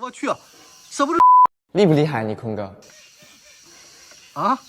我去，这不是厉不厉害你坤哥？啊？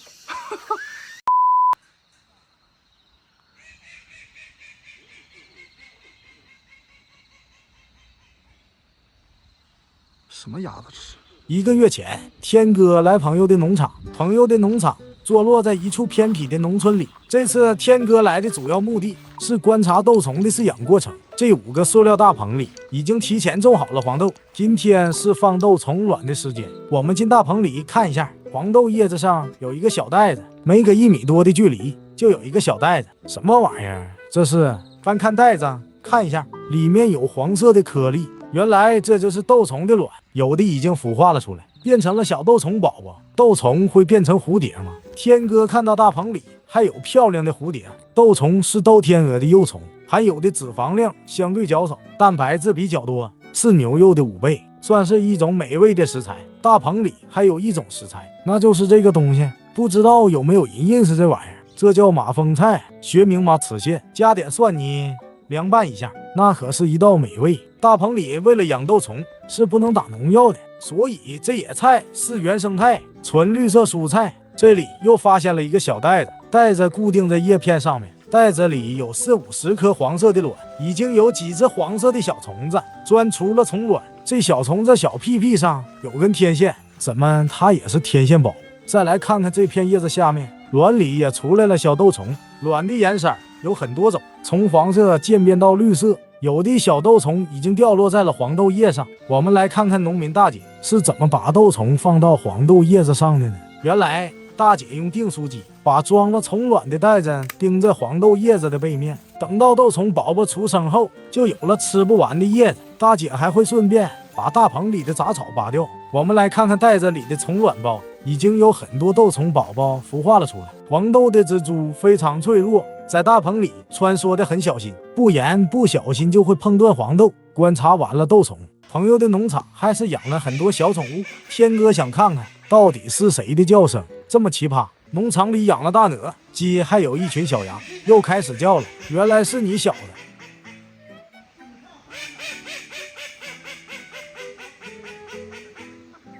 什么鸭子这是1个月前，天哥来朋友的农场，坐落在一处偏僻的农村里。这次天哥来的主要目的是观察豆虫的饲养过程。这5个塑料大棚里已经提前种好了黄豆，今天是放豆虫卵的时间。我们进大棚里看一下，黄豆叶子上有一个小袋子，每隔1米多的距离就有一个小袋子。什么玩意儿？这是？翻看袋子，看一下，里面有黄色的颗粒。原来这就是豆虫的卵，有的已经孵化了出来，变成了小豆虫宝宝。豆虫会变成蝴蝶吗？天哥看到大棚里还有漂亮的蝴蝶。豆虫是豆天鹅的幼虫，含有的脂肪量相对较少，蛋白质比较多，是牛肉的5倍，算是一种美味的食材。大棚里还有一种食材，那就是这个东西，不知道有没有人认识这玩意儿？这叫马蜂菜，学名马齿苋，加点蒜泥凉拌一下，那可是一道美味。大棚里为了养豆虫是不能打农药的，所以这野菜是原生态，纯绿色蔬菜。这里又发现了一个小袋子，袋子固定在叶片上面，袋子里有40-50颗黄色的卵，已经有几只黄色的小虫子钻出了虫卵。这小虫子小屁屁上有根天线，怎么它也是天线宝？再来看看这片叶子下面，卵里也出来了小豆虫，卵的颜色有很多种，从黄色渐变到绿色，有的小豆虫已经掉落在了黄豆叶上。我们来看看农民大姐是怎么把豆虫放到黄豆叶子上的呢？原来大姐用订书机把装了虫卵的袋子钉在黄豆叶子的背面，等到豆虫宝宝出生后，就有了吃不完的叶子。大姐还会顺便把大棚里的杂草拔掉。我们来看看袋子里的虫卵包，已经有很多豆虫宝宝孵化了出来。黄豆的植株非常脆弱，在大棚里穿梭的很小心，不然不小心就会碰断黄豆。观察完了豆虫，朋友的农场还是养了很多小宠物。天哥想看看到底是谁的叫声这么奇葩。农场里养了大鹅、鸡，还有一群小羊，又开始叫了。原来是你小子。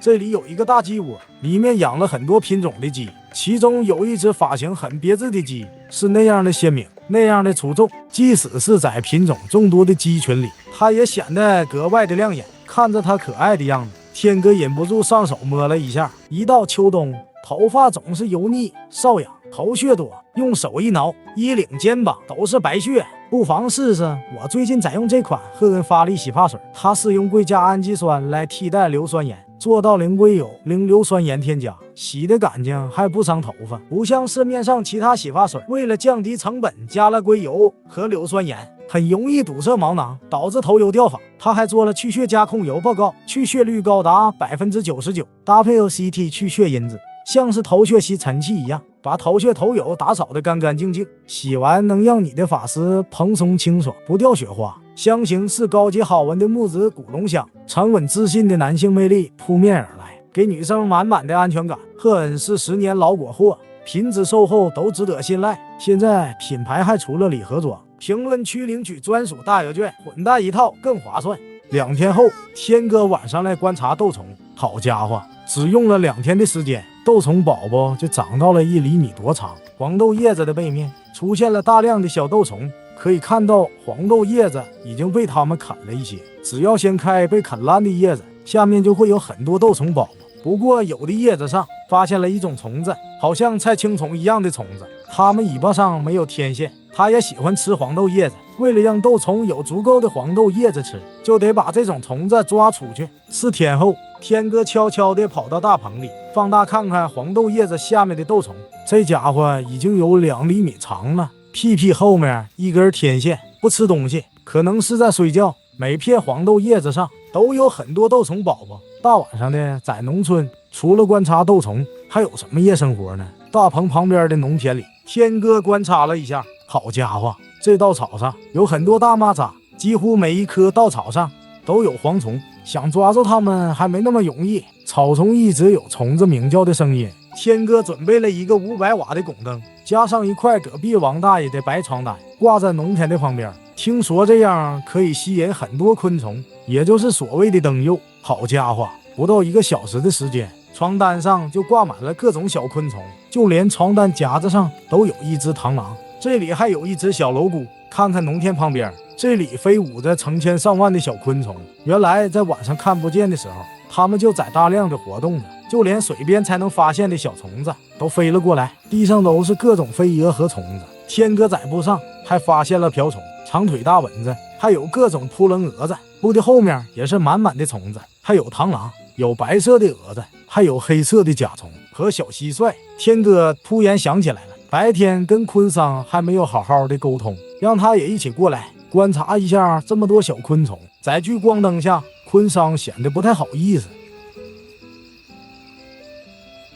这里有一个大鸡窝，里面养了很多品种的鸡，其中有一只发型很别致的鸡，是那样的鲜明，那样的出众，即使是在品种众多的鸡群里，它也显得格外的亮眼。看着它可爱的样子，天哥忍不住上手摸了一下。一到秋冬，头发总是油腻瘙痒，头屑多，用手一挠，衣领肩膀都是白屑，不妨试试我最近在用这款赫恩发力洗发水，它是用硅甲氨基酸来替代硫酸盐，做到零硅油、零硫酸盐添加，洗得干净还不伤头发。不像市面上其他洗发水为了降低成本加了硅油和硫酸盐，很容易堵塞毛囊，导致头油掉发。它还做了去屑加控油报告，去屑率高达99%，搭配 OCT 去屑因子，像是头屑吸尘器一样，把头屑头油打扫得干干净净。洗完能让你的发丝蓬松清爽，不掉雪花。香型是高级好闻的木质古龙香，沉稳自信的男性魅力扑面而来，给女生满满的安全感。赫恩是10年老果货，品质售后都值得信赖。现在品牌还出了礼盒装，评论区领取专属大邮券，混搭一套更划算。2天后，天哥晚上来观察豆虫，好家伙，只用了2天的时间，豆虫宝宝就长到了1厘米多长。黄豆叶子的背面出现了大量的小豆虫，可以看到黄豆叶子已经被它们啃了一些，只要掀开被啃烂的叶子，下面就会有很多豆虫宝宝。不过有的叶子上发现了一种虫子，好像菜青虫一样的虫子，它们尾巴上没有天线，它也喜欢吃黄豆叶子。为了让豆虫有足够的黄豆叶子吃，就得把这种虫子抓出去。4天后，天哥悄悄地跑到大棚里，放大看看黄豆叶子下面的豆虫，这家伙已经有2厘米长了，屁屁后面一根天线，不吃东西，可能是在睡觉。每片黄豆叶子上都有很多豆虫宝宝。大晚上的，在农村除了观察豆虫，还有什么夜生活呢？大棚旁边的农田里，天哥观察了一下，好家伙，这稻草上有很多大蚂蚱，几乎每一棵稻草上都有蝗虫，想抓住它们还没那么容易。草丛一直有虫子鸣叫的声音。天哥准备了一个500瓦的拱灯，加上一块隔壁王大爷的白床单，挂在农田的旁边。听说这样可以吸引很多昆虫，也就是所谓的灯诱。好家伙，不到1个小时的时间，床单上就挂满了各种小昆虫，就连床单夹子上都有一只螳螂，这里还有一只小蝼蛄。看看农田旁边，这里飞舞着成千上万的小昆虫。原来在晚上看不见的时候，它们就在大量的活动着，就连水边才能发现的小虫子都飞了过来，地上都是各种飞蛾和虫子。天哥在布上还发现了瓢虫、长腿大蚊子，还有各种扑棱蛾子。布的后面也是满满的虫子，还有螳螂，有白色的蛾子，还有黑色的甲虫和小蟋蟀。天哥突然想起来了，白天跟昆桑还没有好好的沟通，让他也一起过来观察一下这么多小昆虫。在聚光灯下，昆桑显得不太好意思。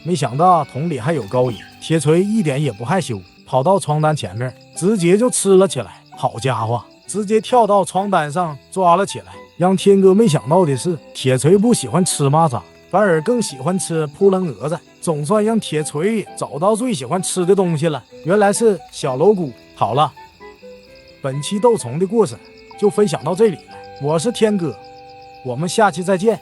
没想到桶里还有高野，铁锤一点也不害羞，跑到床单前面，直接就吃了起来。好家伙，直接跳到床单上抓了起来。让天哥没想到的是，铁锤不喜欢吃蚂蚱，反而更喜欢吃扑棱蛾子。总算让铁锤找到最喜欢吃的东西了，原来是小蝼蛄。好了，本期斗虫的故事就分享到这里了，我是天哥，我们下期再见。